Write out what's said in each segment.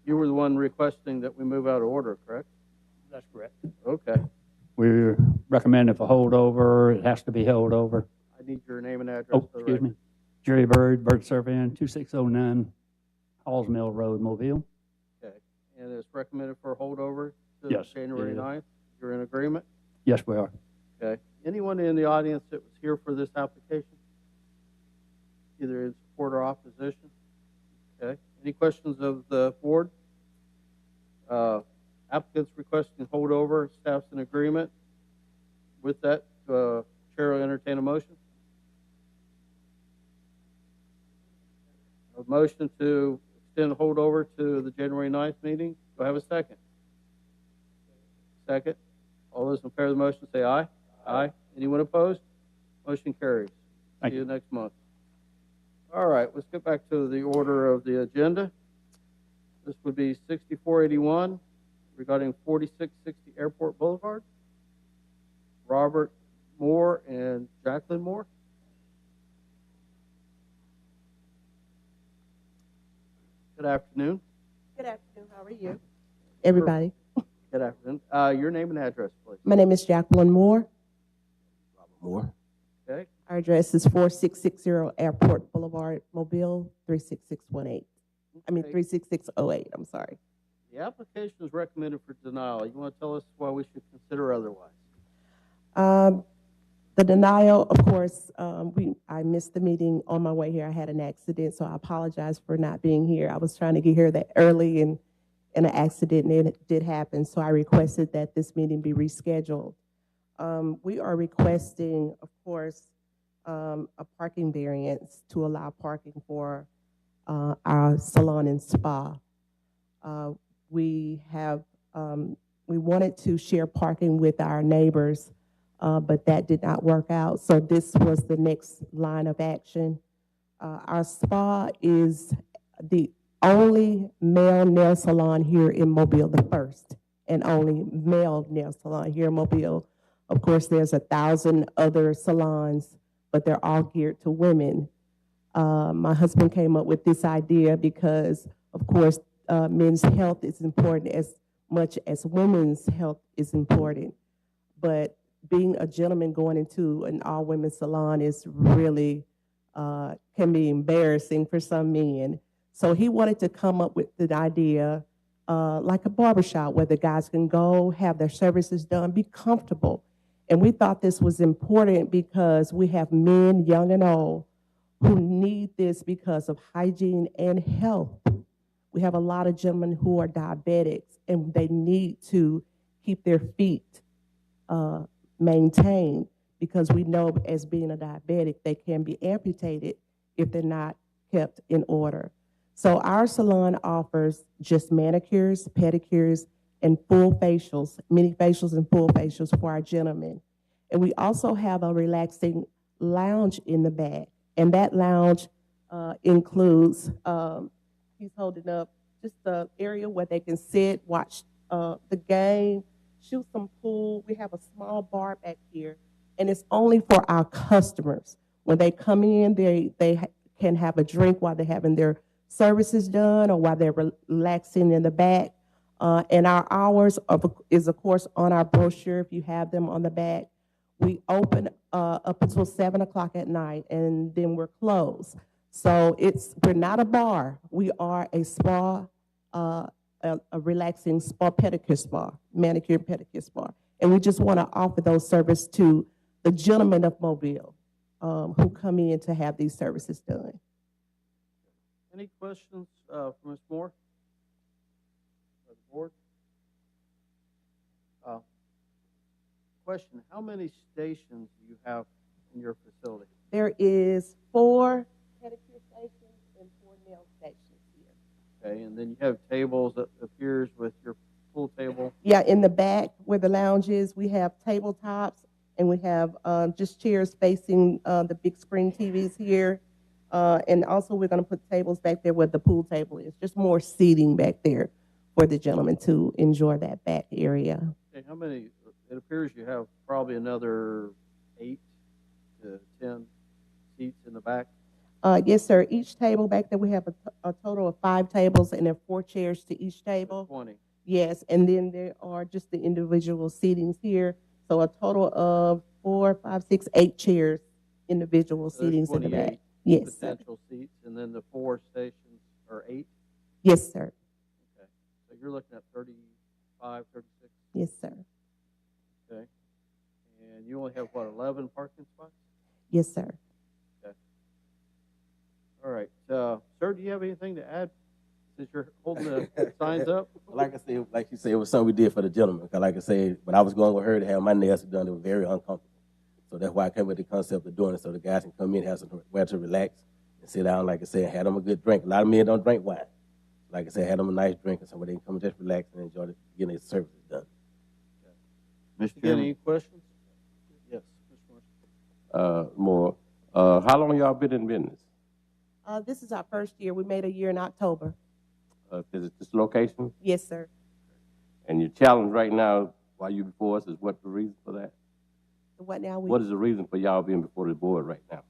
you were the one requesting that we move out of order, correct? That's correct. Okay. We're recommending for holdover. It has to be held over. I need your name and address. Oh, for the excuse me. record. Jerry Bird Surveying, 2609 Halls Mill Road, Mobile. Okay. And it's recommended for holdover to Yes, January it is. 9th. You're in agreement? Yes, we are. Okay. Anyone in the audience that was here for this application? Either in support or opposition? Okay. Any questions of the board? Applicants requesting holdover, staff's in agreement. With that, Chair will entertain a motion. A motion to extend holdover to the January 9th meeting. Do I have a second? Second. All those in favor of the motion say aye. Aye. Anyone opposed? Motion carries. Thank See you you. next month. All right, let's get back to the order of the agenda. This would be 6481 regarding 4660 Airport Boulevard. Robert Moore and Jacqueline Moore. Good afternoon. Good afternoon. How are you? Everybody. Good afternoon. Your name and address, please. My name is Jacqueline Moore. Robert Moore. Okay. Our address is 4660 Airport Boulevard, Mobile, 36618. I mean, Okay. 36608. I'm sorry. The application is recommended for denial. You want to tell us why we should consider otherwise? The denial, of course, I missed the meeting on my way here. I had an accident, so I apologize for not being here. I was trying to get here that early, and an accident did happen, so I requested that this meeting be rescheduled. We are requesting, of course, a parking variance to allow parking for our salon and spa. We wanted to share parking with our neighbors, but that did not work out. So this was the next line of action. Our spa is the only male nail salon here in Mobile, the first and only male nail salon here in Mobile. Of course, there's 1,000 other salons, but they're all geared to women. My husband came up with this idea because, of course, men's health is important as much as women's health is important. But being a gentleman going into an all-women salon is really, can be embarrassing for some men. So he wanted to come up with the idea, like a barbershop, where the guys can go, have their services done, be comfortable. And we thought this was important because we have men, young and old, who need this because of hygiene and health. We have a lot of gentlemen who are diabetics, and they need to keep their feet maintained, because we know as being a diabetic, they can be amputated if they're not kept in order. So our salon offers just manicures, pedicures, and full facials, mini facials and full facials for our gentlemen. And we also have a relaxing lounge in the back. And that lounge includes, he's holding up just an area where they can sit, watch the game, shoot some pool. We have a small bar back here, and it's only for our customers. When they come in, they can have a drink while they're having their services done or while they're relaxing in the back. And our hours is, of course, on our brochure if you have them on the back. We open up until 7 o'clock at night, and then we're closed. So we're not a bar. We are a spa, a relaxing spa, pedicure spa, manicure and pedicure spa. And we just want to offer those services to the gentlemen of Mobile who come in to have these services done. Any questions for Ms. Moore? Or the board? Question, how many stations do you have in your facility? There is 4 pedicure stations and 4 nail stations here. Okay, and then you have tables that appears with your pool table. Yeah, in the back where the lounge is, we have tabletops, and we have just chairs facing the big screen TVs here. And also we're going to put tables back there where the pool table is, just more seating back there for the gentlemen to enjoy that back area. Okay, how many? It appears you have probably another 8 to 10 seats in the back. Yes, sir. Each table back there, we have a total of 5 tables and there are 4 chairs to each table. 20. Yes, and then there are just the individual seatings here. So a total of 4, 5, 6, 8 chairs, individual So there's seatings in the back. 28 Yes, sir. potential seats, and then the 4 stations are 8. Yes, sir. Okay. So you're looking at 35, 36. Yes, sir. Okay. And you only have, what, 11 parking spots? Yes, sir. All right. Sir, do you have anything to add since you're holding the signs up? Like I said, like she said, it was something we did for the gentleman. Cause like I said, when I was going with her to have my nails done, it was very uncomfortable. So that's why I came with the concept of doing it, so the guys can come in, have somewhere to relax and sit down. Like I said, had them a good drink. A lot of men don't drink wine. Like I said, had them a nice drink, and somewhere they can come and just relax and enjoy getting their services done. Mr. Again, Chairman, any questions? Yes, Mr. Marshall. more. How long y'all been in business? This is our first year. We made a year in October. Is it this location? Yes, sir. And your challenge right now, while you before us, is what the reason for that? What now? What is the reason for y'all being before the board right now?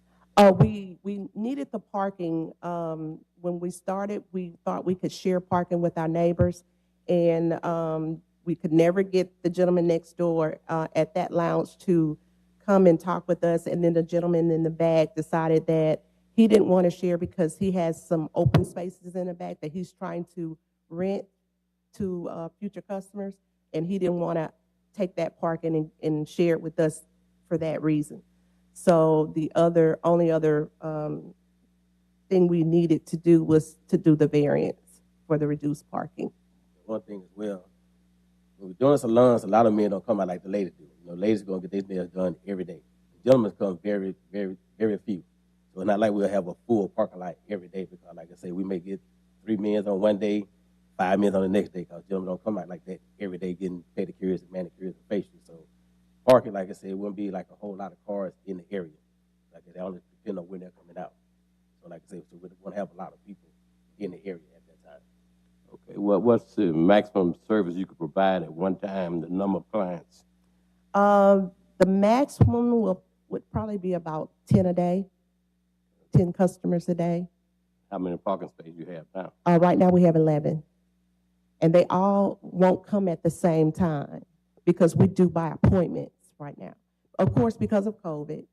We needed the parking. When we started, we thought we could share parking with our neighbors, and we could never get the gentleman next door at that lounge to come and talk with us. And then the gentleman in the back decided that he didn't want to share because he has some open spaces in the back that he's trying to rent to future customers, and he didn't want to take that parking and share it with us for that reason. So the only other thing we needed to do was to do the variance for the reduced parking. One thing as well, when we're doing salons, a lot of men don't come out like the ladies do. You know, ladies going to get their nails done every day. Gentlemen come very, very, very few. So it's not like we'll have a full parking lot every day because, like I say, we may get 3 men on one day, 5 men on the next day because gentlemen don't come out like that every day getting pedicures and manicures and facials. So parking, like I said, wouldn't be like a whole lot of cars in the area. Like they only depend on when they're coming out. So like I said, so we want to have a lot of people in the area at that time. Okay, what's the maximum service you could provide at one time, the number of clients? The maximum would probably be about 10 a day, 10 customers a day. How many parking spaces you have now? Right now we have 11, and they all won't come at the same time because we do by appointments right now. Of course, because of COVID,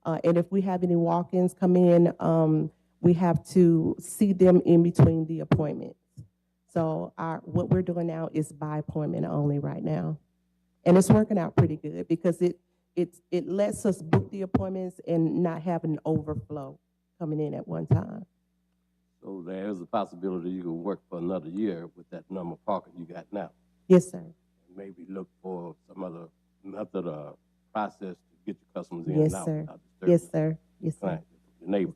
and if we have any walk-ins come in, we have to see them in between the appointments. So what we're doing now is by appointment only right now, and it's working out pretty good because it lets us book the appointments and not have an overflow coming in at one time. So there is a possibility you can work for another year with that number of parking you got now. Yes, sir. Maybe look for some other method or process to get your customers in Yes, and out. sir. without disturbing Yes, sir. Yes, sir. clients, your neighbors.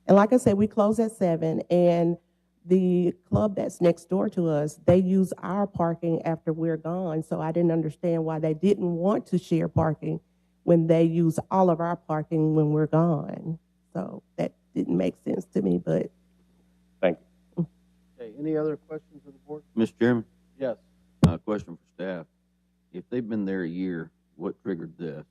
And like I said, we close at 7, and the club that's next door to us, they use our parking after we're gone. So I didn't understand why they didn't want to share parking when they use all of our parking when we're gone. So that didn't make sense to me, but. Thank you. Okay, any other questions of the board? Mr. Chairman, Yes. question for staff. If they've been there a year, what triggered this?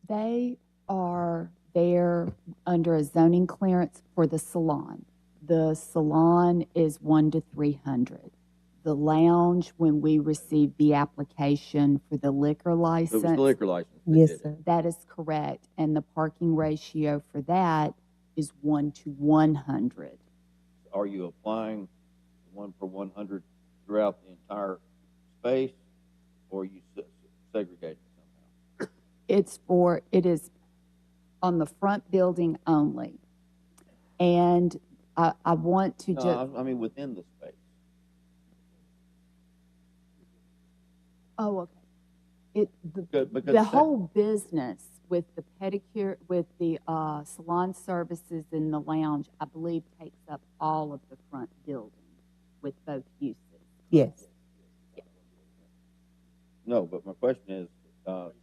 They are there under a zoning clearance for the salon. The salon is 1 to 300. The lounge, when we received the application for the liquor It license, was the liquor license. that Yes, did it. sir. that is correct. And the parking ratio for that is 1 to 100. Are you applying 1 for 100 throughout the entire space, or are you segregating somehow? It is on the front building only. And I want to just. No, I mean within the space. Oh, okay. Because The whole business with the pedicure, with the salon services in the lounge, I believe takes up all of the front building with both uses. Yes. No, but my question is,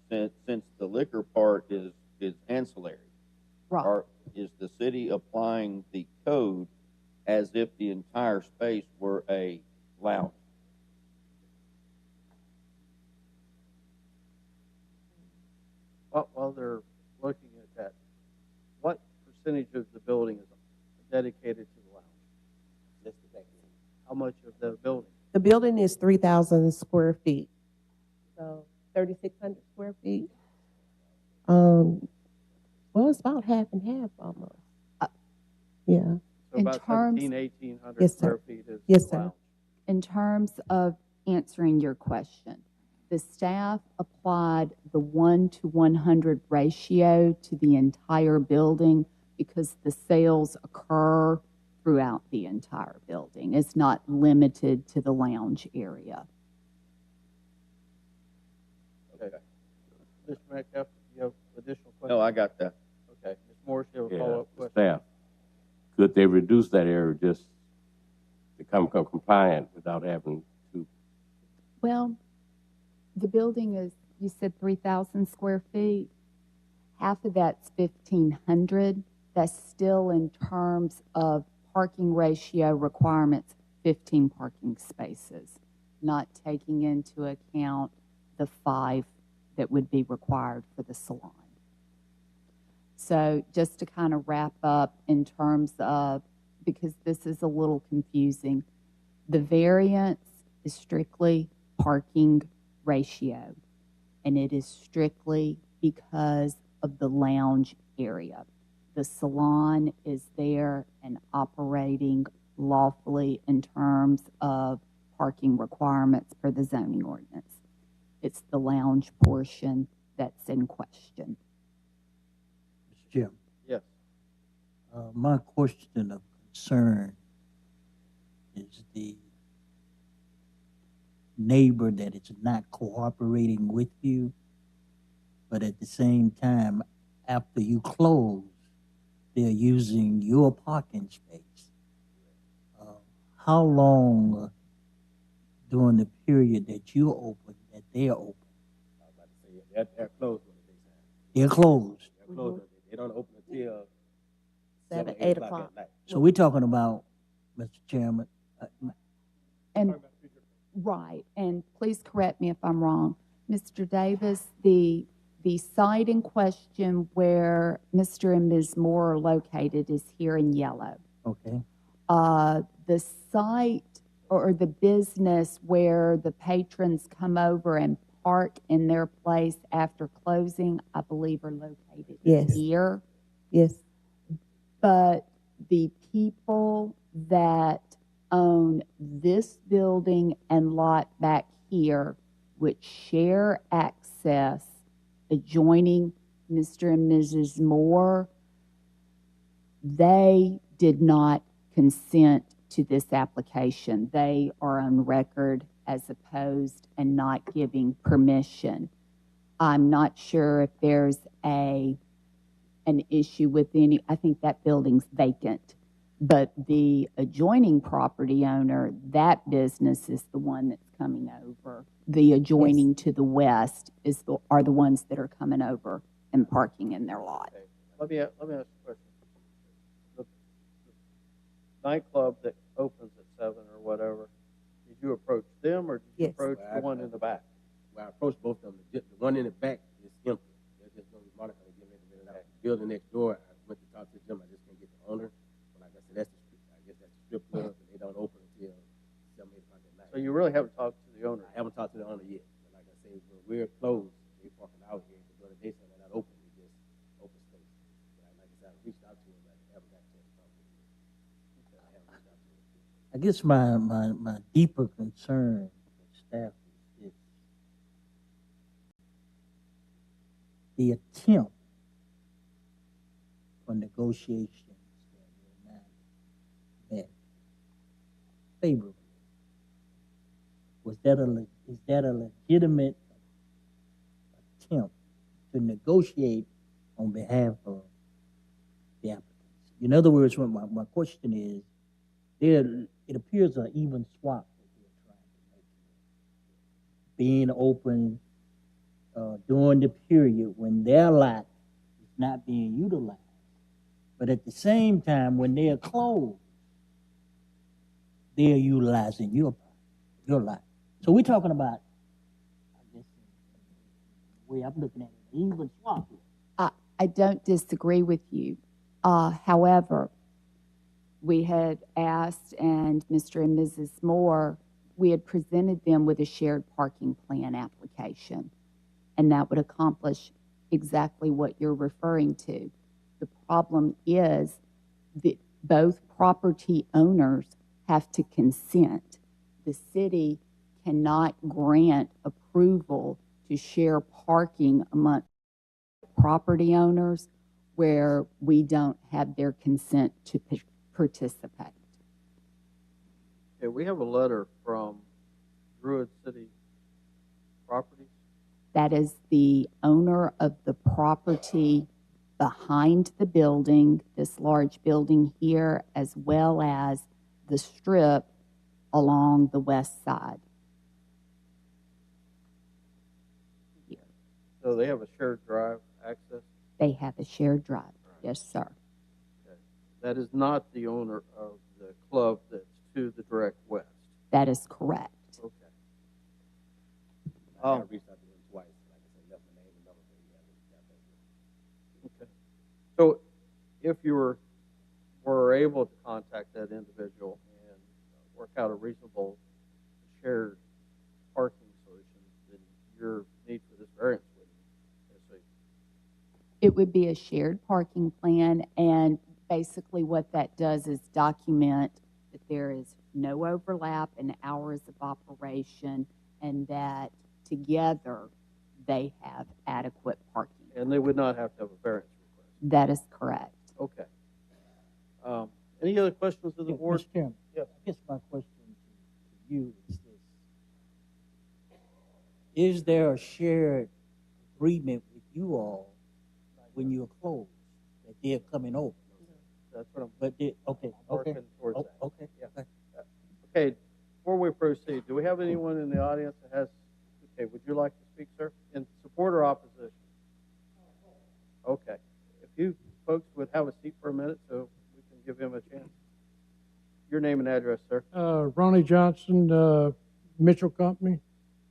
since the liquor part is ancillary, Right. is the city applying the code as if the entire space were a lounge? While they're looking at that, what percentage of the building is dedicated to the lounge? Let's get back in. How much of the building? The building is 3,000 square feet, so 3,600 square feet. Well, it's about half and half almost. Yeah. So In about terms- 1,800 Yes, sir. square feet is Yes, the sir. lounge. In terms of answering your question, the staff applied the 1 to 100 ratio to the entire building because the sales occur throughout the entire building. It's not limited to the lounge area. Okay. Mr. Metcalf, do you have additional questions? No, I got that. Okay. Ms. Morris, you have a Yeah, follow-up the question? staff, could they reduce that area just to come compliant without having to? Well, the building is, you said 3,000 square feet. Half of that's 1,500. That's still in terms of parking ratio requirements, 15 parking spaces, not taking into account the 5 that would be required for the salon. So just to kind of wrap up in terms of, because this is a little confusing, the variance is strictly parking ratio, and it is strictly because of the lounge area. The salon is there and operating lawfully in terms of parking requirements per the zoning ordinance. It's the lounge portion that's in question. Mr. Chairman, Yes. my question of concern is the neighbor that is not cooperating with you, but at the same time, after you close, they're using your parking space. How long during the period that you're open, that they're open? I was about to say, they're closed when the daytime. They're closed. They're closed. They don't open until 7, 8 8 o'clock o'clock. at night. So we're talking about, Mr. Chairman, And, right, and please correct me if I'm wrong. Mr. Davis, the site in question where Mr. and Ms. Moore are located is here in yellow. okay, The site or the business where the patrons come over and park in their place after closing, I believe are located Yes. here. Yes. But the people that own this building and lot back here, which share access adjoining Mr. and Mrs. Moore, they did not consent to this application. They are on record as opposed and not giving permission. I'm not sure if there's an issue with any, I think that building's vacant. But the adjoining property owner, that business is the one that's coming over. The adjoining to the west are the ones that are coming over and parking in their lot. Okay. Let me ask you a question. The nightclub that opens at 7 or whatever, did you approach them or did you Yes. approach the one in the back? Well, I approached both of them. The one in the back is empty. They're just going to be monitoring and getting ready to rent it out. The building next door, I went to talk to them. I just can't get the owner. But like I said, I guess that's the strip club, and they don't open until 7, 8 o'clock at night. So you really haven't talked to the owner? I haven't talked to the owner yet. But like I say, when we're closed, they're parking out here. But during the daytime, they're not open. It's just open space. But like I said, I reached out to them, but I haven't got a chance to talk to them yet. I haven't reached out to them. I guess my deeper concern with staff is this. The attempt for negotiations that were not met favorably. Is that a legitimate attempt to negotiate on behalf of the applicants? In other words, what my question is, it appears an even swap that they're trying to make. Being open during the period when their lot is not being utilized, but at the same time, when they're closed, they're utilizing your lot. So we're talking about, I guess, the way I'm looking at it, an even swap here. I don't disagree with you. However, we had asked, and Mr. and Mrs. Moore, we had presented them with a shared parking plan application, and that would accomplish exactly what you're referring to. The problem is that both property owners have to consent. The city cannot grant approval to share parking among property owners where we don't have their consent to participate. Okay, we have a letter from Druid City Properties. That is the owner of the property behind the building, this large building here, as well as the strip along the west side. Here. So they have a shared drive access. They have a shared drive. Yes, sir. Okay. That is not the owner of the club that's to the direct west. That is correct. Okay. I reached out to him twice. Like I said, left my name and number, but he hasn't got back to me. Okay. So if you were able to contact that individual and work out a reasonable shared parking solution, then your need for this variance wouldn't. Yes, It would be a shared parking plan, and basically what that does is document that there is no overlap in hours of operation and that together they have adequate parking. and they would not have to have a variance request. That is correct. Okay. Any other questions of the Yeah, board? Mr. Chairman, Yes. I guess my question to you is this. Is there a shared agreement with you all when you're closed, that they're coming over? That's what I'm But they, okay, okay, working towards that. okay, Yeah. okay. Okay, before we proceed, do we have anyone in the audience that has, okay, would you like to speak, sir, in support or opposition? Okay. If you folks would have a seat for a minute so we can give him a chance. Your name and address, sir. Ronnie Johnson, Mitchell Company,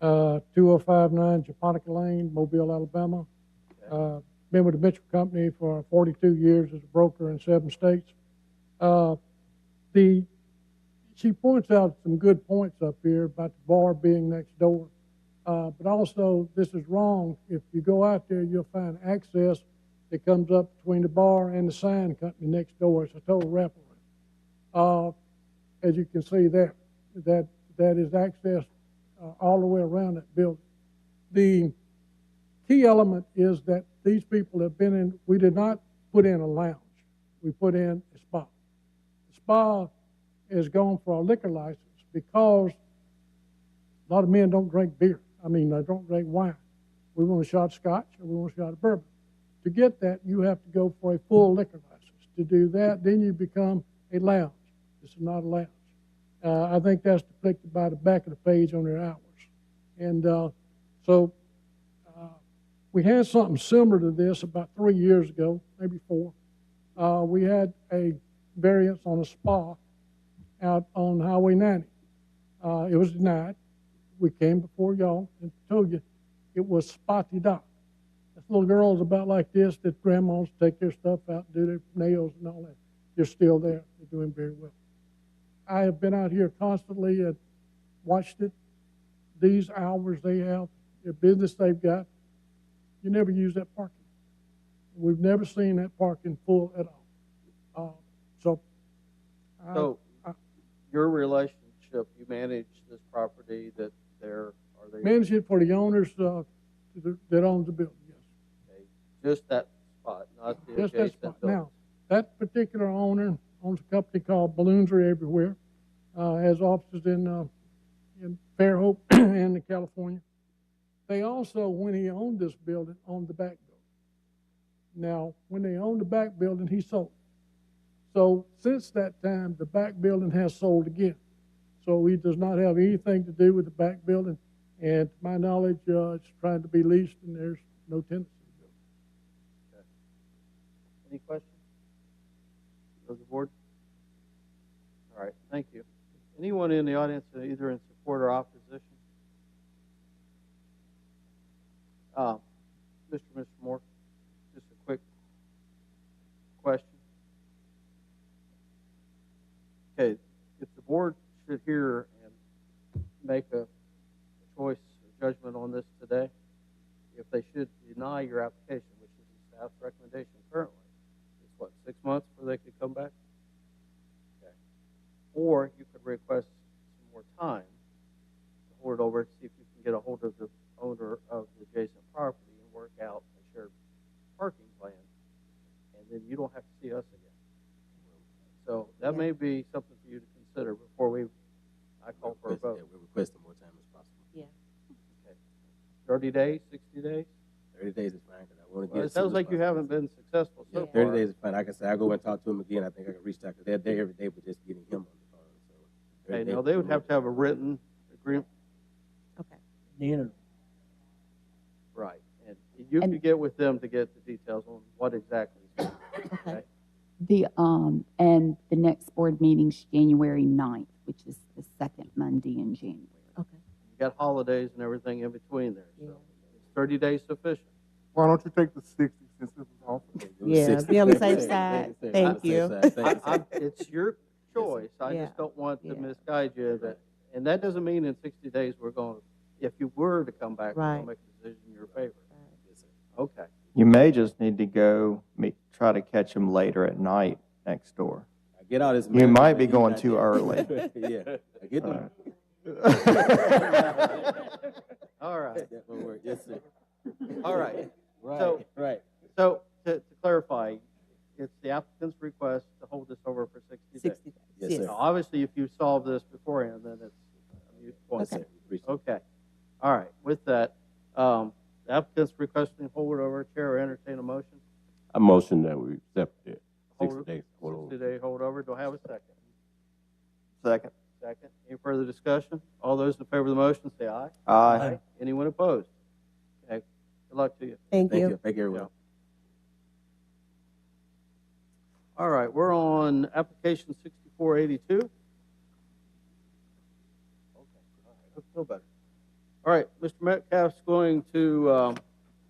2059 Japonica Lane, Mobile, Alabama. Been with the Mitchell Company for 42 years as a broker in 7 states. She points out some good points up here about the bar being next door. But also, this is wrong. If you go out there, you'll find access that comes up between the bar and the sign company next door. It's a total wraparound. As you can see there, that is access all the way around that building. The key element is that these people have been in, we did not put in a lounge. We put in a spa. The spa is gone for a liquor license because a lot of men don't drink beer. They don't drink wine. We want a shot of scotch or we want a shot of bourbon. To get that, you have to go for a full liquor license. To do that, then you become a lounge. This is not a lounge. I think that's depicted by the back of the page on their hours. And so we had something similar to this about 3 years ago, maybe 4. We had a variance on a spa out on Highway 90. It was denied. We came before y'all and told you it was spotty dot. This little girls about like this that grandmas take their stuff out and do their nails and all that. They're still there. They're doing very well. I have been out here constantly and watched it. These hours they have, the business they've got, you never use that parking. We've never seen that parking full at all. So your relationship, you manage this property that are they manage it for the owners that owns the building, yes. okay, just that spot, not the Just that adjacent spot. building. Now, that particular owner owns a company called Balloons Are Everywhere, has offices in Fairhope and in California. They also, when he owned this building, owned the back building. Now, when they owned the back building, he sold. So since that time, the back building has sold again. So he does not have anything to do with the back building. And to my knowledge, it's trying to be leased and there's no tenants in the building. Okay. Any questions of the board? All right, thank you. Anyone in the audience either in support or opposition? Mr. Moore, just a quick question. board should hear and make a choice or judgment on this today. If they should deny your application, which is the staff's recommendation currently, it's what, 6 months before they could come back? Okay. Or you could request some more time to hold it over to see if you can get a hold of the owner of the adjacent property and work out a shared parking plan, and then you don't have to see us again. So that Yeah. may be something for you to consider before I call for a vote. Yeah, we're requesting more time as possible. Yeah. Okay. 30 days, 60 days? 30 days is fine, because I want to Well, get it sounds like you haven't been successful so Yeah. far. 30 days is fine. Like I said, I go and talk to him again. I think I can reach out, because they're there every day, but just getting him on the phone. So 30 Okay, days now they would is have to have a written agreement, Okay. You know, right? And you And- could get with them to get the details on what exactly is going on, Okay. okay? And the next board meeting's January 9th, which is the second Monday in January. Okay. You got holidays and everything in between there, Yeah. so is 30 days sufficient? Why don't you take the 60 since it was off? Okay, it was Yeah, 60. be on the Like I safe said, side. like I said, Thank on the safe you. side. Thank you. It's your choice. I Yeah. just don't want to Yeah. misguide you. And that doesn't mean in 60 days we're going to, if you were to come back, we're going Right. to make a decision in your favor. Yes, sir. Okay. You may just need to go try to catch them later at night next door. I get all this. You management, might but be you going not too there. early. Yeah, I get them. All right. That will work. Yes, sir. All right. Right, So- right. So to clarify, it's the applicant's request to hold this over for 60 days. 60 days. Yes, sir. Now, obviously, if you solve this beforehand, then it's a moot point. Yes, sir. Appreciate it. Okay. All right. With that, the applicant's requesting hold it over. Chair will entertain a motion. I motion that we accept it. 60 Hold- days. hold over. 60-day hold over. Do I have a second? Second. Second. Any further discussion? All those in favor of the motion say aye. Aye. Anyone opposed? Okay. Good luck to you. Thank Thank you. you. Thank you, everyone. All right. We're on application 6482. Okay. All right. I feel better. All right. Mr. Metcalf's going to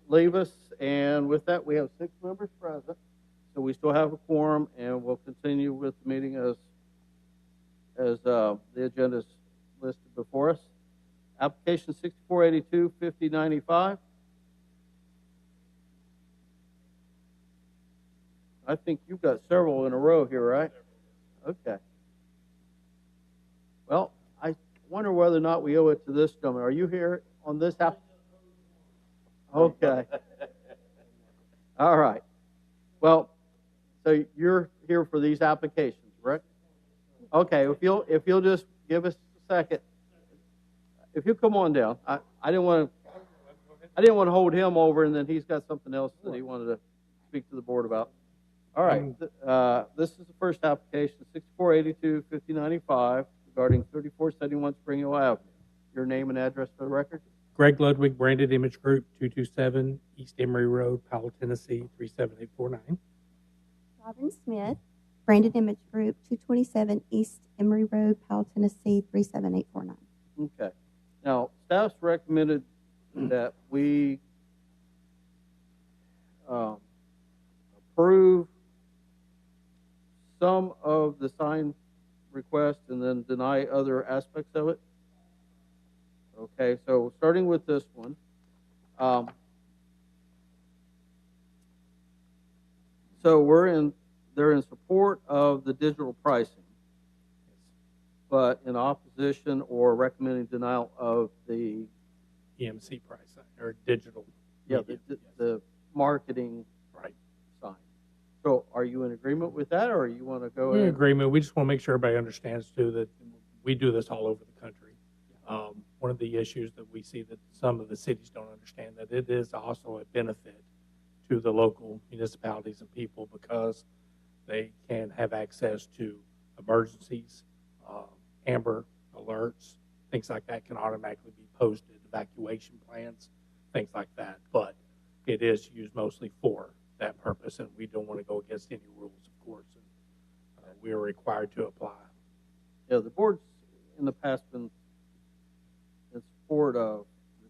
leave us. And with that, we have 6 members present. So we still have a quorum, and we'll continue with the meeting as the agenda is listed before us. Application 6482, 5095. I think you've got several in a row here, right? Okay. Well, I wonder whether or not we owe it to this gentleman. Are you here on this app? Okay. All right. Well, so you're here for these applications, right? Okay. If you'll just give us a second. If you come on down, I didn't want to hold him over, and then he's got something else that he wanted to speak to the board about. All right. This is the first application, 6482-5095, regarding 3471 Spring Hill Avenue. Your name and address for the record? Greg Ludwig, Branded Image Group, 227 East Emory Road, Powell, Tennessee, 37849. Robin Smith, Branded Image Group, 227 East Emory Road, Powell, Tennessee, 37849. Okay. Now, staff's recommended that we approve some of the sign request and then deny other aspects of it. Okay, so starting with this one. So they're in support of the digital pricing, but in opposition or recommending denial of the EMC price or digital. yeah media. the marketing Right. sign. So are you in agreement with that, or you want to go We're in in? agreement. We just want to make sure everybody understands too that we do this all over the country. One of the issues that we see that some of the cities don't understand that it is also a benefit to the local municipalities and people because they can have access to emergencies, Amber alerts, things like that can automatically be posted, evacuation plans, things like that. But it is used mostly for that purpose, and we don't want to go against any rules, of course. And we are required to apply. Yeah, the board's in the past been in support of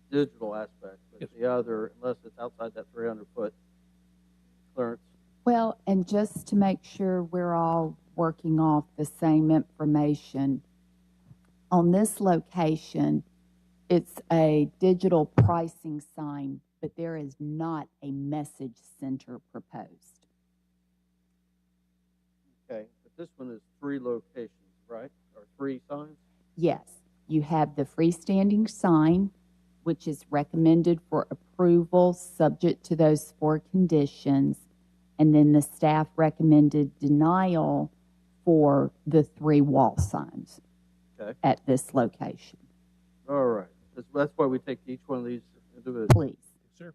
the digital aspect, but Yes. the other, unless it's outside that 300-foot clearance. Well, and just to make sure we're all working off the same information, On this location, it's a digital pricing sign, but there is not a message center proposed. Okay, but this one is 3 locations, right? Or 3 signs? Yes, you have the freestanding sign, which is recommended for approval, subject to those 4 conditions, and then the staff recommended denial for the 3 wall signs Okay. at this location. All right. That's why we take each one of these individually. Please. Sure.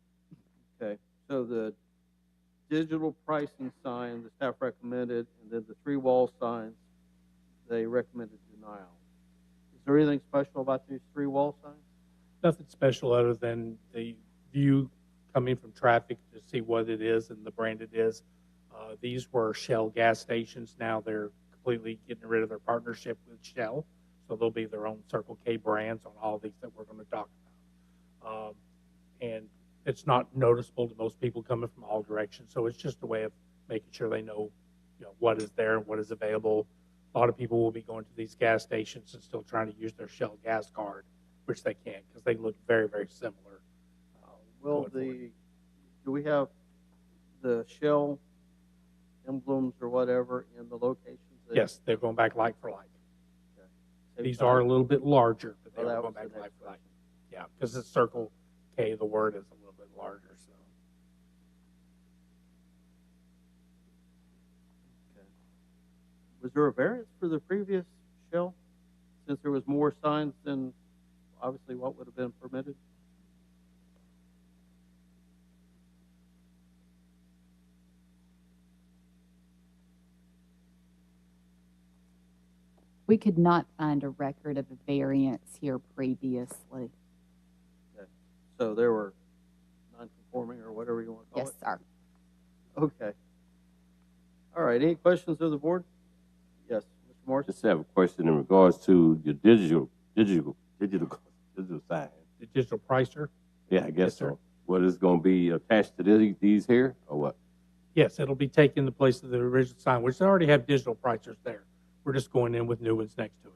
Okay, so the digital pricing sign, the staff recommended, and then the 3 wall signs, they recommended denial. Is there anything special about these 3 wall signs? Nothing special other than the view coming from traffic to see what it is and the brand it is. These were Shell gas stations. Now they're completely getting rid of their partnership with Shell, so they'll be their own Circle K brands on all these that we're going to talk about. And it's not noticeable to most people coming from all directions, so it's just a way of making sure they know, what is there and what is available. A lot of people will be going to these gas stations and still trying to use their Shell gas card, which they can't because they look very, very similar. Do we have the Shell emblems or whatever in the locations? Yes, they're going back like for like. Same These size? are a little bit larger, but Oh, they're that going was the back like next for like. Yeah, because it's Circle K, the word is a little bit larger. So Okay. Was there a variance for the previous Shell, since there was more signs than obviously what would have been permitted? We could not find a record of a variance here previously. Okay. So they were non-conforming or whatever you want to call Yes, it? sir. Okay. At All right, any questions of the board? Yes, Mr. Morris? Just have a question in regards to your digital sign. the digital pricer. Yeah, I guess Yes, sir. so. What is going to be attached to these here, or what? Yes, it'll be taking the place of the original sign, which they already have digital pricers there. We're just going in with new ones next to it.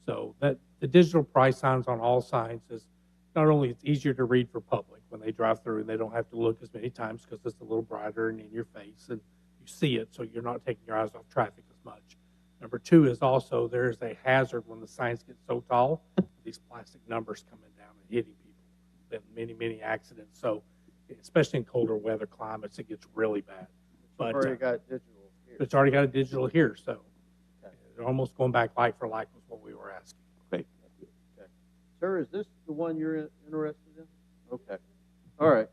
So that the digital price signs on all signs is not only it's easier to read for public when they drive through and they don't have to look as many times because it's a little brighter and in your face and you see it, so you're not taking your eyes off traffic as much. Number 2 is also there's a hazard when the signs get so tall, these plastic numbers coming down and hitting people. Been many accidents. So especially in colder weather climates, it gets really bad. But Already got digital here. it's already got a digital here, so they're almost going back like for like was what we were asking. Okay. Okay. Sir, is this the one you're interested in? Okay. All right.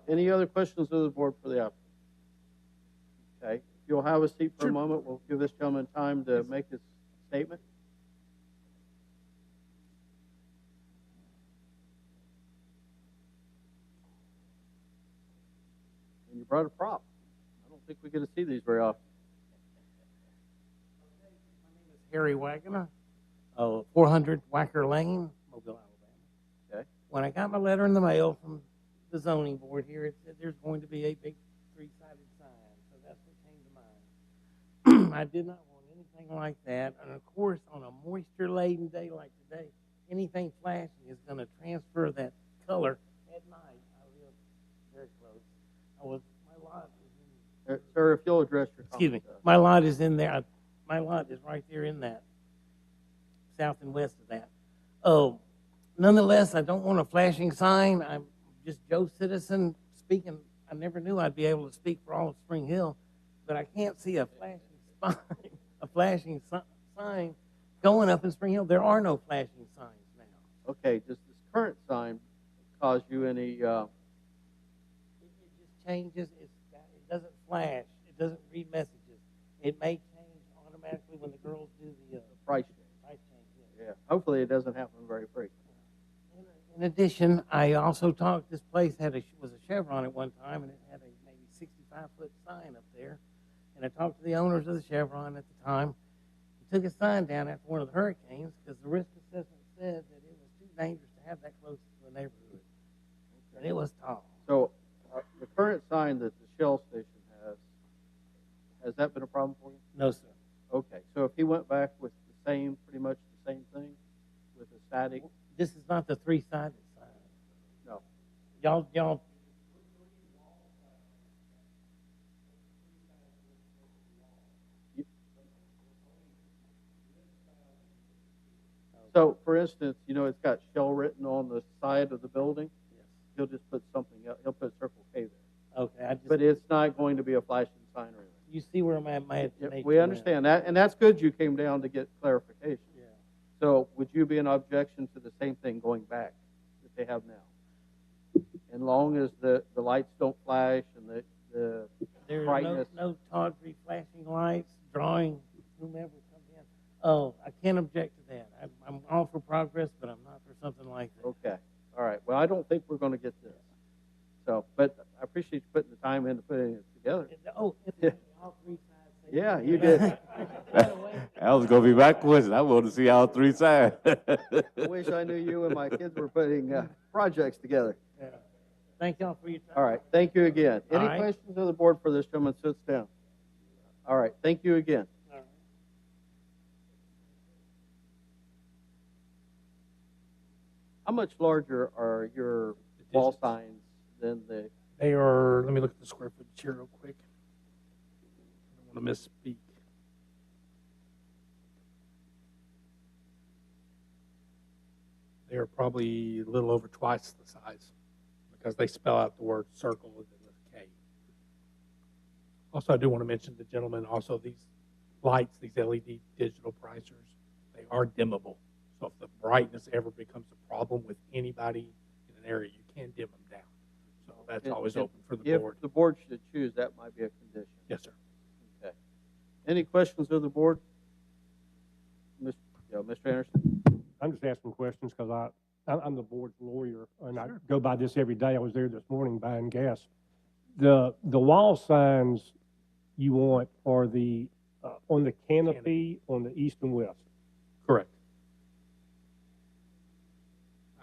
Any other questions of the board for the applicant? Okay. If you'll have a seat for a moment, we'll give this gentleman time to make his statement. And you brought a prop. I don't think we get to see these very often. Harry Wagoner, 400 Wacker Lane, Mobile, Alabama. Okay. When I got my letter in the mail from the zoning board here, it said there's going to be a big 3-sided sign, so that's what came to mind. I did not want anything like that, and of course, on a moisture-laden day like today, anything flashing is going to transfer that color at night. I live very close. My lot is in. Sir, if you'll address your Excuse me. comments, My lot is in there. My lot is right there in that, south and west of that. Oh, nonetheless, I don't want a flashing sign. I'm just Joe Citizen speaking. I never knew I'd be able to speak for all of Spring Hill, but I can't see a flashing sign going up in Spring Hill. There are no flashing signs now. Okay, does this current sign cause you any, It just changes. It doesn't flash. It doesn't read messages. It may change automatically when the girls do the price change? price change. Yeah. Yeah, hopefully it doesn't happen very frequently. In addition, I also talked. This place was a Chevron at one time, and it had a maybe 65-foot sign up there. And I talked to the owners of the Chevron at the time. We took a sign down after one of the hurricanes because the risk assessment said that it was too dangerous to have that close to a neighborhood, and it was tall. So the current sign that the Shell station has that been a problem for you? No, sir. Okay, so if he went back with pretty much the same static. This is not the three-sided sign. No. Y'all, So, for instance, you know, it's got Shell written on the side of the building. Yes. He'll just put something else. He'll put Circle K there. Okay, But it's not going to be a flashing sign or anything. you see where my Yeah, imagination we went. understand that, and that's good you came down to get clarification. Yeah. So would you be an objection to the same thing going back that they have now? As long as the lights don't flash and the There's brightness. no tawdry flashing lights, drawing whomever comes in. Oh, I can't object to that. I'm all for progress, but I'm not for something like that. Okay, all right. Well, I don't think we're going to get this. So, but I appreciate you putting the time in to putting it together. Oh, Yeah. all three sides. Yeah, you did. That was gonna be my question. I wanted to see all three sides. I wish I knew you and my kids were putting projects together. Yeah. Thank y'all for your time. All right, thank you again. Any All right. questions of the board for this gentleman sits down? All right, thank you again. All right. How much larger are your wall signs than the, They are, let me look at the square footage here real quick. I don't want to misspeak. They are probably a little over twice the size because they spell out the word circle with a K. Also, I do want to mention the gentleman, also these lights, these LED digital pricers, they are dimmable. So if the brightness ever becomes a problem with anybody in an area, you can dim them down. So that's always open for the board. If the board should choose, that might be a condition. Yes, sir. Okay. Any questions of the board? Mr. Anderson? I'm just asking questions because I'm the board's lawyer, and I go by this every day. I was there this morning buying gas. The wall signs you want are the on the canopy on the east and west, Correct.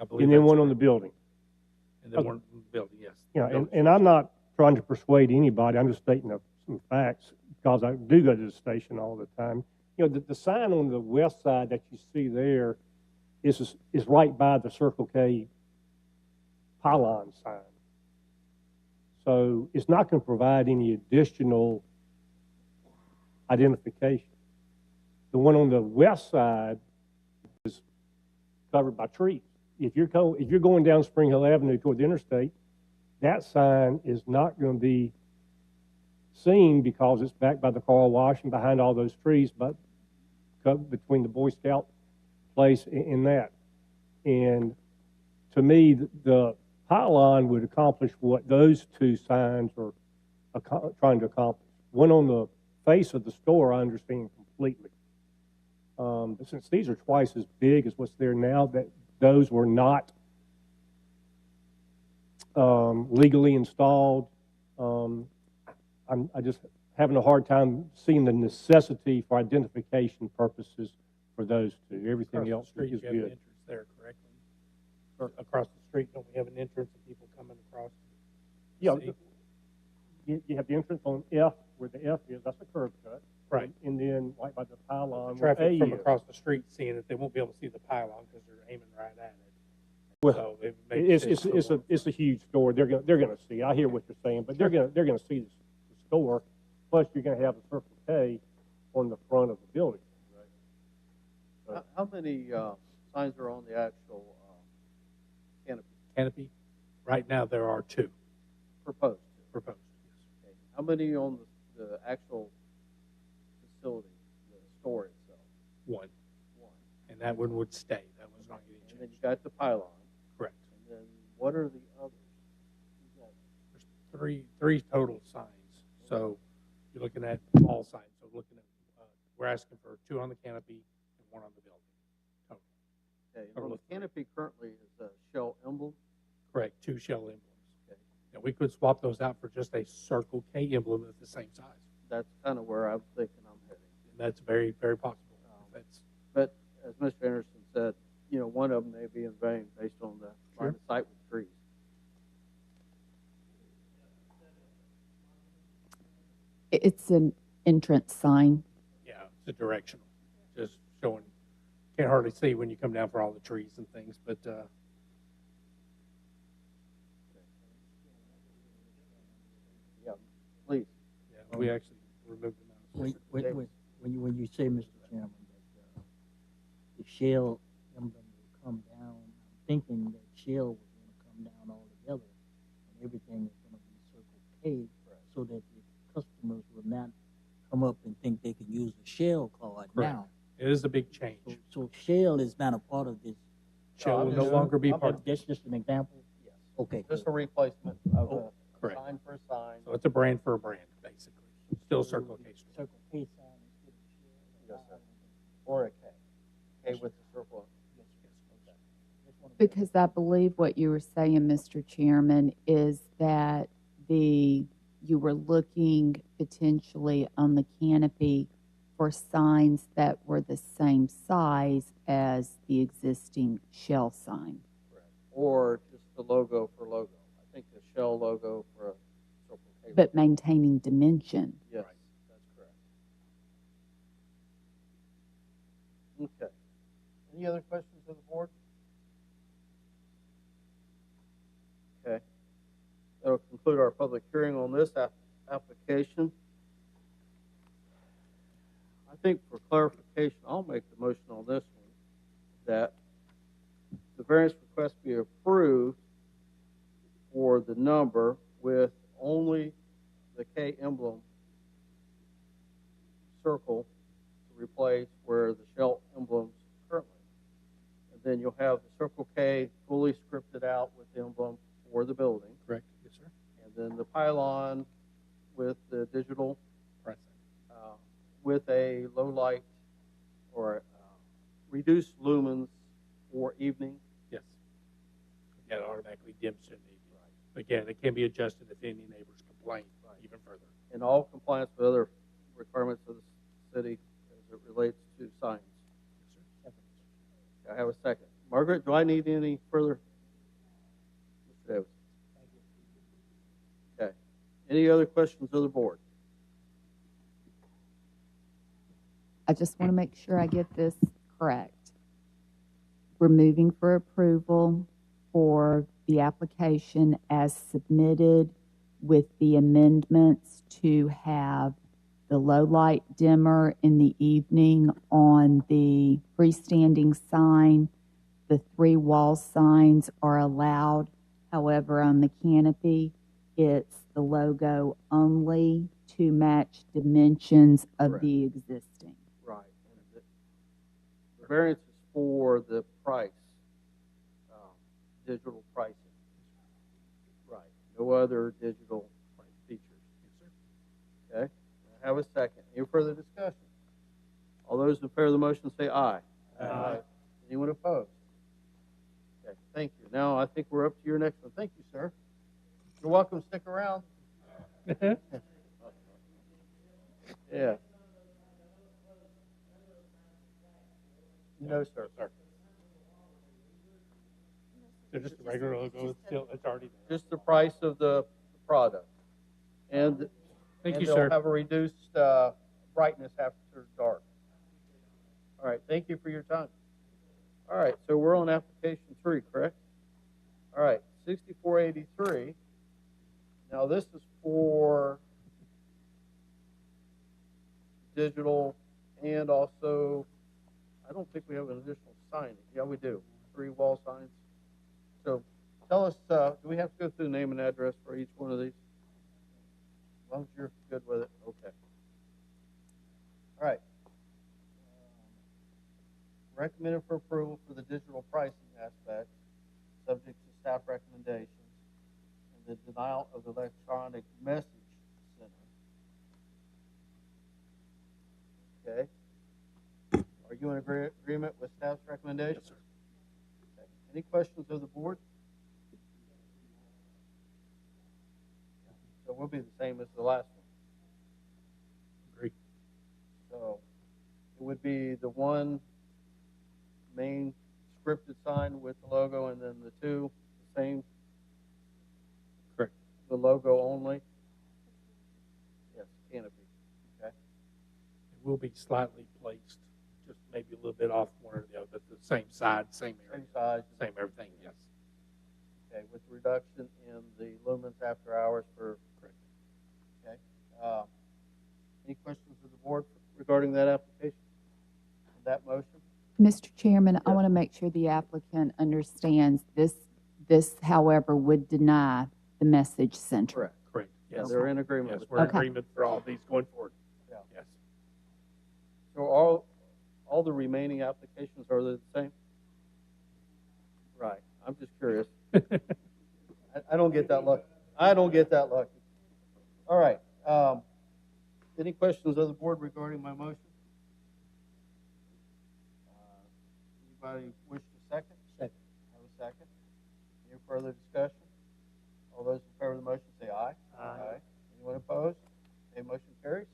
I believe and then that's one on correct. the building. And then one in the building, yes. Yeah, and I'm not trying to persuade anybody. I'm just stating some facts because I do go to the station all the time. You know, the sign on the west side that you see there is right by the Circle K pylon sign. So it's not going to provide any additional identification. The one on the west side is covered by trees. If you're going down Spring Hill Avenue toward the interstate, that sign is not going to be seen because it's back by the car wash and behind all those trees, but between the Boy Scout place and that. And to me, the pylon would accomplish what those two signs are trying to accomplish. One on the face of the store, I understand completely. But since these are twice as big as what's there now, that those were not legally installed. I just having a hard time seeing the necessity for identification purposes for those two. Everything else Street, is you have an good. entrance there, correct? Or across the street, don't we have an entrance of people coming across? Yeah, See? you have the entrance on F, where the F is, that's a curb cut. Right. And then right by the pylon where A Traffic from is. across the street seeing it, they won't be able to see the pylon because they're aiming right at it. Well, So it makes sense to it's a huge store. They're gonna see. I hear what you're saying, but they're gonna see the store. Plus, you're gonna have a Circle K on the front of the building. How many signs are on the actual canopy canopy. Right now, there are two proposed? proposed. Okay. How many on the actual facility, the store itself? One, One. and that one would stay. That one's not getting And then changed. you got the pylon. Correct. And then what are the others? You got There's three total signs. So you're looking at all signs. So looking at, we're asking for two on the canopy and one on the building. Total. Okay, Total well, of the canopy currently is a shell emblem. Correct. Two shell emblems. Okay. And we could swap those out for just a Circle K emblem at the same size. That's kind of where I'm thinking I'm heading. And that's very, very possible. That's But as Mr. Anderson said, you know, one of them may be in vain based on the line of sight with trees. It's an entrance sign. yeah, it's a directional, just showing can't hardly see when you come down for all the trees and things, but, Yeah, please. yeah, we actually removed them out. When you say, Mr. Chairman, that the shell emblem will come down, I'm thinking that shell was going to come down altogether, and everything is going to be Circle K, so that the customers will not come up and think they can use a shell card Correct. now. It is a big change. So shell is not a part of this. Shell will no longer be part of it. That's just an example? Yes. Okay. Just a replacement of a Correct. sign for a sign. So it's a brand for a brand, basically. Still Circle K store. Circle K sign instead of shell. Yes, sir. Or a K. K with the circle. Because I believe what you were saying, Mr. Chairman, is that you were looking potentially on the canopy for signs that were the same size as the existing shell sign. Correct. Or just the logo for logo. I think the shell logo for a Circle K. But maintaining dimension. Yes, that's correct. Okay. Any other questions of the board? Okay. That'll conclude our public hearing on this application. I think for clarification, I'll make the motion on this one that the variance request be approved for the number with only the K emblem circle to replace where the shell emblems currently. And then you'll have the Circle K fully scripted out with the emblem for the building. Correct. Yes, sir. And then the pylon with the digital Pricing. with a low light or reduced lumens for evening. Yes. Yeah, it automatically dims in the evening. Right. Again, it can be adjusted if any neighbors complain even further. In all compliance with other requirements of the city as it relates to signs. Yes, sir. I have a second. Margaret, do I need any further? Mr. Davis. Okay. Any other questions of the board? I just want to make sure I get this correct. We're moving for approval for the application as submitted with the amendments to have the low light dimmer in the evening on the freestanding sign. The 3 wall signs are allowed. However, on the canopy, it's the logo only to match dimensions of Correct. the existing. Right. And the variance is for the price, digital pricing. Right. No other digital features. Yes, sir. Okay. I have a second. Any further discussion? All those in favor of the motion say aye. Aye. Anyone opposed? Okay. Thank you. Now I think we're up to your next one. Thank you, sir. You're welcome. Stick around. Yeah. No, sir. So just the regular logo, it's already there. Just the price of the product. And Thank you, they'll sir. have a reduced brightness after dark. All right. Thank you for your time. All right. So we're on application 3, correct? All right. 6483. Now this is for digital and also, I don't think we have an additional sign. Yeah, we do. 3 wall signs. So tell us, do we have to go through name and address for each one of these? As long as you're good with it, okay. All right. Recommended for approval for the digital pricing aspect, subject to staff recommendations, and the denial of the electronic message center. Okay. Are you in agreement with staff's recommendations? Yes, sir. Okay. Any questions of the board? So we'll be the same as the last one. Agree. So it would be the one main scripted sign with the logo and then the 2, the same? Correct. The logo only? Yes, canopy. Okay. It will be slightly placed, just maybe a little bit off one or the other, but the same side, same area, Same size. same everything, yes. Okay, with reduction in the lumens after hours for. Correct. Okay. Any questions of the board regarding that application? That motion? Mr. Chairman, I Yes. want to make sure the applicant understands this, however, would deny the message center. Correct. Correct. Yeah, Yes. they're in agreement Yes, with we're that. in agreement for all these going forward. Yeah. Yes. So all the remaining applications, are they the same? Right. I'm just curious. I don't get that lucky. I don't get that lucky. All right. Any questions of the board regarding my motion? Anybody wish to second? Second. Have a second. Any further discussion? All those in favor of the motion say aye. Aye. Anyone opposed? Okay, motion carries.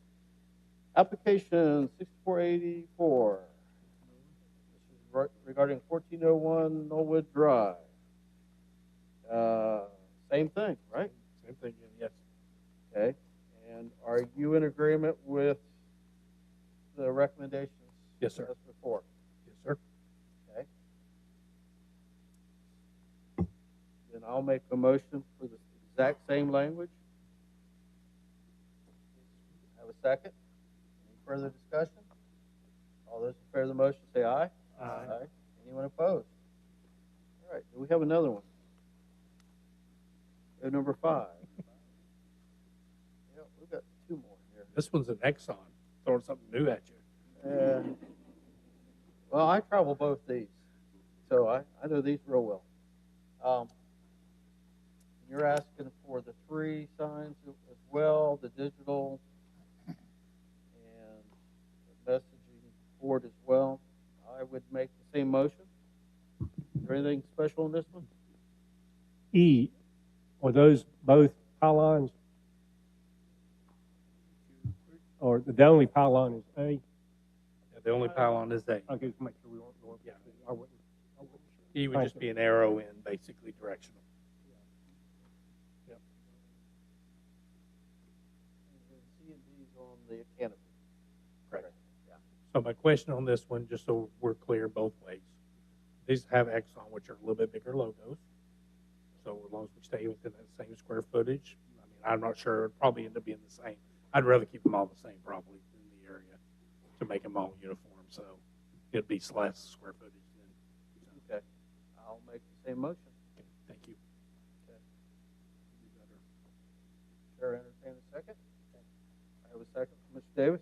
Application 6484. This is regarding 1401 Knollwood Drive. Same thing, right? Same thing, yes. Okay. And are you in agreement with the recommendations? Yes, sir. As before? Yes, sir. Okay. Then I'll make a motion for the exact same language. Have a second? Any further discussion? All those in favor of the motion say aye. Aye. Anyone opposed? All right, do we have another one? We have number 5. Yeah, we've got 2 more here. This one's an Exxon, throwing something new at you. Well, I travel both these, so I know these real well. You're asking for the 3 signs as well, the digital and the messaging board as well. I would make the same motion. Is there anything special in this one? E, are those both pylons? Or the only pylon is A? Yeah, the only pylon is A. Okay, just make sure we weren't going. Yeah. I wasn't sure. E would Thank just you. be an arrow in, basically directional. Yep. C and D's on the canopy. Correct. Yeah. So my question on this one, just so we're clear both ways, these have Exxon, which are a little bit bigger logos. So as long as we stay within that same square footage, I mean, I'm not sure, it'd probably end up being the same. I'd rather keep them all the same probably in the area to make them all uniform, so it'd be less square footage then. Okay. I'll make the same motion. Okay, thank you. Okay. Chair, entertain a second. I have a second from Mr. Davis.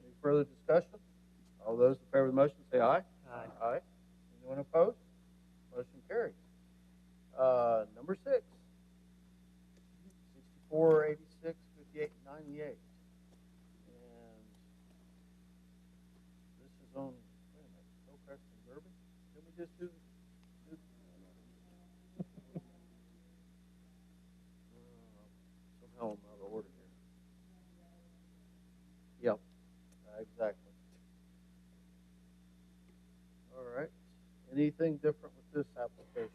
Any further discussion? All those in favor of the motion say aye. Aye. Aye. Anyone opposed? Motion carries. Number 6. 64, 86, 58, 98. And this is on, wait a minute, Hillcrest and Bourbon? Didn't we just do somehow I'm out of order here. Yep, exactly. All right. Anything different with this application?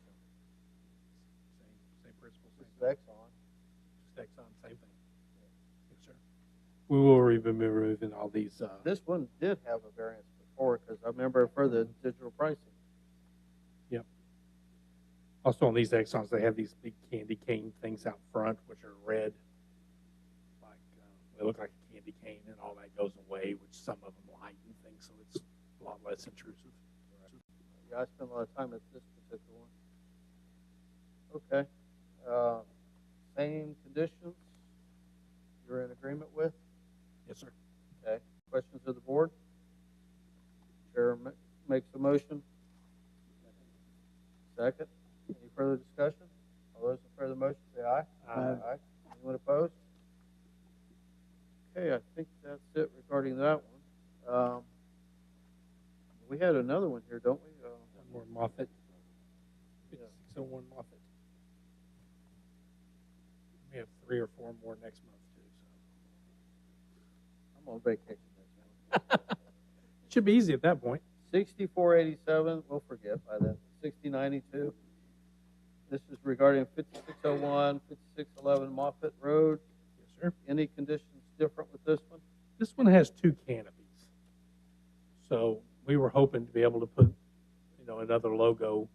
Same principle, This same is Exxon. just Exxon, same thing. Yes, sir. We will be removing all these, This one did have a variance before because I remember for the digital pricing. yep. Also on these Exxons, they have these big candy cane things out front, which are red. Like, they look like a candy cane and all that goes away, which some of them lighten things, so it's a lot less intrusive. Yeah, I spent a lot of time at this particular one. Okay. Same conditions you're in agreement with? Yes, sir. Okay. Questions of the board? Chair makes a motion. Second. Any further discussion? All those in favor of the motion say aye. Aye. Anyone opposed? Okay, I think that's it regarding that one. We had another one here, don't we? One more Moffett. Yeah. 601 Moffett. We have 3 or 4 more next month, too. So I'm on vacation next month. it should be easy at that point. 6487, we'll forget by then. 6092. This is regarding 5601, 5611 Moffett Road. Yes, sir. Any conditions different with this one? This one has 2 canopies. So we were hoping to be able to put, another logo.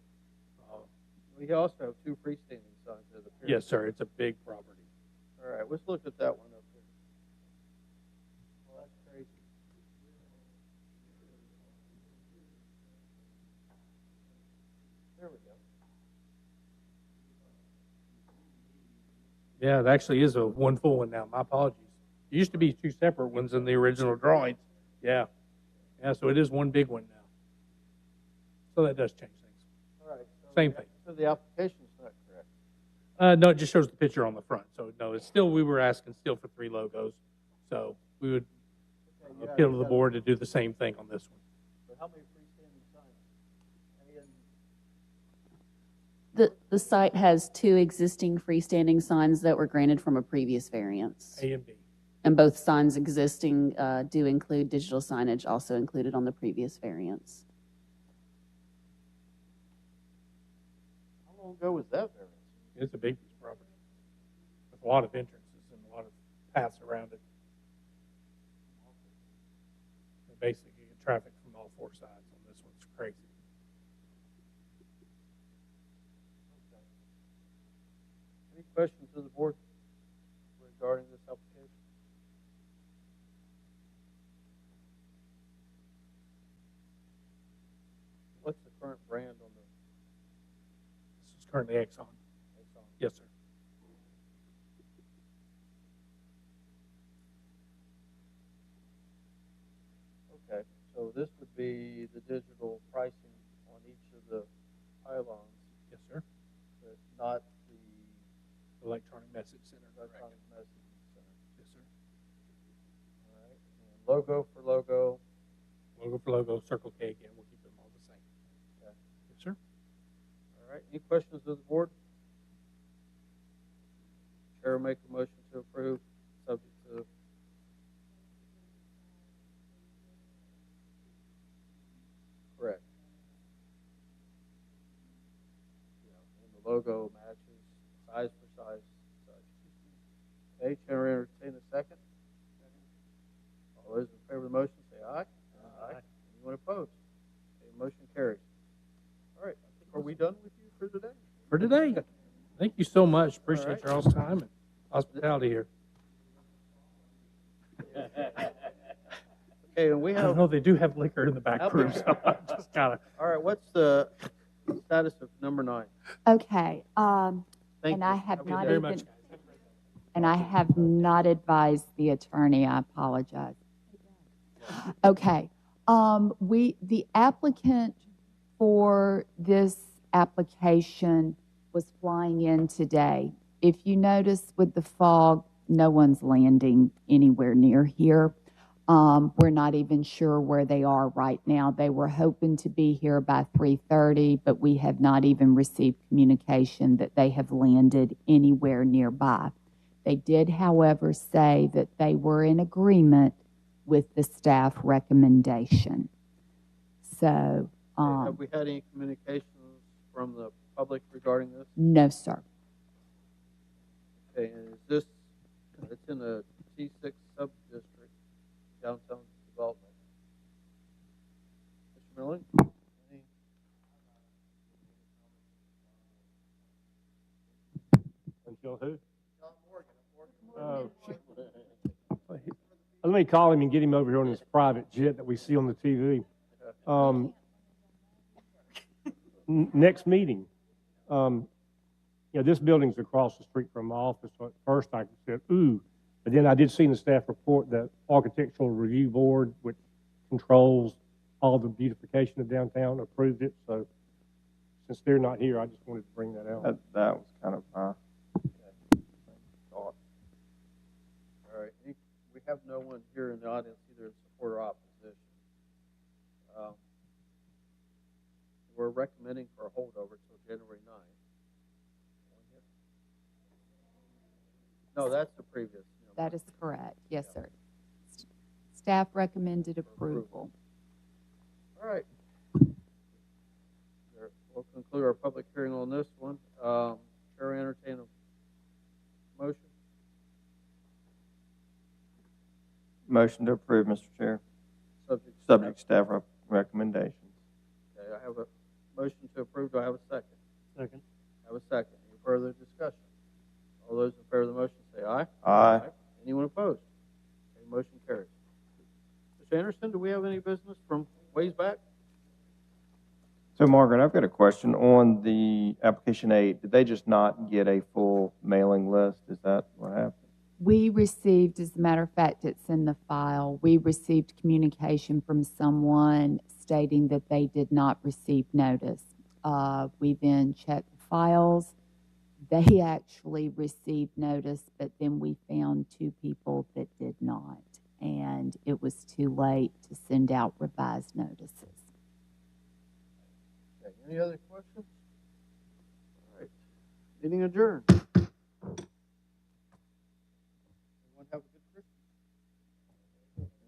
We also have 2 freestanding signs that appear. Yes, sir, it's a big property. All right, let's look at that one up here. Well, that's crazy. There we go. Yeah, it actually is a one full one now. My apologies. It used to be 2 separate ones in the original drawings. Yeah. Yeah, so it is one big one now. So that does change things. All right. So Same thing. So the application's not correct. No, it just shows the picture on the front. So no, it's still, we were asking still for 3 logos. So we would appeal to the board to do the same thing on this one. So how many freestanding signs? And The site has 2 existing freestanding signs that were granted from a previous variance. A and B. And both signs existing do include digital signage also included on the previous variance. how long ago was that variance? It's a big piece of property with a lot of entrances and a lot of paths around it. And basically, you get traffic from all 4 sides on this one. It's crazy. Any questions to the board regarding this application? What's the current brand on the? This is currently Exxon. Yes, sir. Okay, so this would be the digital pricing on each of the pylons, Yes, sir. but not the Electronic Message Center. electronic messaging center. Yes, sir. All right, and logo for logo. Logo for logo, Circle K again. We'll keep them all the same. Okay. Yes, sir. All right, any questions of the board? Chair will make a motion to approve, subject to. Correct. Yeah, and the logo matches, size for size, such. Okay, Chair will entertain a second. All those in favor of the motion say aye. Aye. Anyone opposed? Okay, motion carries. All right, I think, are we done with you for today? For today. Thank you so much. Appreciate right. y'all's time and hospitality here. Okay, and we I don't have, know, they do have liquor in the back How room, many- so I just gotta. all right, what's the status of number 9? Okay, Thank and you. I have Okay, not Very even, much, guys. and I have not advised the attorney, I apologize. Okay, the applicant for this application was flying in today. If you notice with the fog, no one's landing anywhere near here. We're not even sure where they are right now. They were hoping to be here by 3:30, but we have not even received communication that they have landed anywhere nearby. They did, however, say that they were in agreement with the staff recommendation. So, Have we had any communications from the public regarding this? no, sir. Okay, and is this, it's in the T6 sub-district, downtown development. Mr. Millen? Any- Until who? Oh, shit. Let me call him and get him over here on his private jet that we see on the TV. Next meeting. This building's across the street from my office. So at first I said, ooh, but then I did see in the staff report that Architectural Review Board, which controls all the beautification of downtown, approved it. So since they're not here, I just wanted to bring that out. That was kind of my thought. All right, we have no one here in the audience, either in support or opposition. We're recommending for a holdover till January 9th. No, that's the previous. That is correct. Yes, sir. Staff recommended approval. All right. We'll conclude our public hearing on this one. Chair will entertain a motion. Motion to approve, Mr. Chair. Subject. Subject staff recommendations. Okay, I have a motion to approve. Do I have a second? Second. I have a second. Any further discussion? All those in favor of the motion say aye. Aye. Anyone opposed? Okay, motion carries. Mr. Anderson, do we have any business from ways back? So Margaret, I've got a question on the application 8. Did they just not get a full mailing list? Is that what happened? We received, as a matter of fact, it's in the file, we received communication from someone stating that they did not receive notice. We then checked the files. They actually received notice, but then we found 2 people that did not, and it was too late to send out revised notices. Okay, any other questions? All right, meeting adjourned.